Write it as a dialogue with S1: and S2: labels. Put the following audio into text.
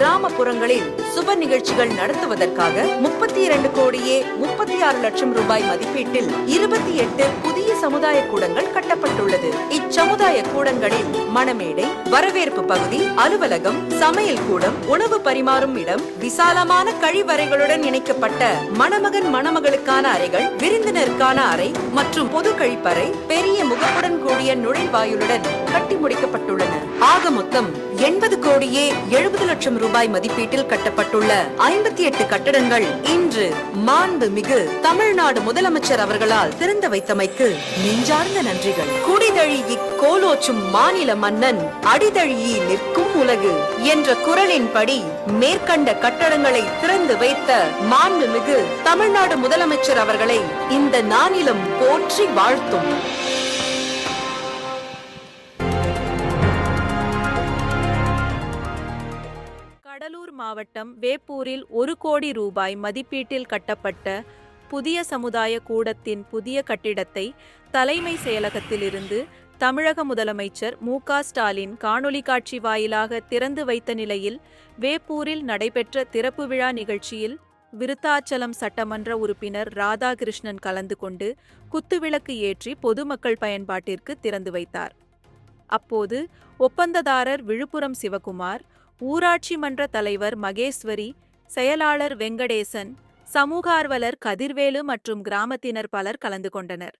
S1: கிராமப்புறங்களில் சுப நிகழ்ச்சிகள் நடத்துவதற்காக 32 கோடியே 36 லட்சம் ரூபாய் மதிப்பீட்டில் 28 புதிய சமுதாய கூடங்கள் கட்டப்பட்டுள்ளது. இச்சமுதாய கூடங்களில் மணமேடை, வரவேற்பு பகுதி, அலுவலகம், சமையல் கூடம், உணவு பரிமாறும் இடம், விசாலமான கழிவறைகளுடன் இணைக்கப்பட்ட மணமகன் மணமகளுக்கான அறைகள், விருந்தினருக்கான அறை மற்றும் பொது கழிப்பறை, பெரிய முகப்புடன் கூடிய நுழைவாயிலுடன் கட்டி முடிக்கப்பட்டுள்ளன. ஆக மொத்தம் 80 கோடியே 70 லட்சம் ரூபாய் மதிப்பீட்டில் கட்டப்பட்டுள்ள 58 கட்டடங்கள் இன்று மாண்புமிகு தமிழ்நாடு முதலமைச்சர் அவர்களால் திறந்து வைத்தமைக்கு நெஞ்சார்ந்த நன்றிகள். குடிதழி கோலோச்சும் மாநில மன்னன் அடிதழி நிற்கும் உலகு என்ற குரலின்படி மேற்கண்ட கட்டடங்களை திறந்து வைத்த மாண்புமிகு தமிழ்நாடு முதலமைச்சர் அவர்களை இந்த நானிலம் போற்றி வாழ்த்தும்.
S2: கடலூர் மாவட்டம் வேப்பூரில் 1 கோடி ரூபாய் மதிப்பீட்டில் கட்டப்பட்ட புதிய சமுதாய கூடத்தின் புதிய கட்டிடத்தை தலைமை செயலகத்திலிருந்து தமிழக முதலமைச்சர் மு.க. ஸ்டாலின் காணொலி காட்சி வாயிலாக திறந்து வைத்த நிலையில் வேப்பூரில் நடைபெற்ற திறப்பு விழா நிகழ்ச்சியில் விருத்தாச்சலம் சட்டமன்ற உறுப்பினர் ராதாகிருஷ்ணன் கலந்து கொண்டு குத்துவிளக்கு ஏற்றி பொதுமக்கள் பயன்பாட்டிற்கு திறந்து வைத்தார். அப்போது ஒப்பந்ததாரர் விழுப்புரம் சிவகுமார், ஊராட்சி மன்ற தலைவர் மகேஸ்வரி, செயலாளர் வெங்கடேசன், சமூக ஆர்வலர் கதிர்வேலு மற்றும் கிராமத்தினர் பலர் கலந்து கொண்டனர்.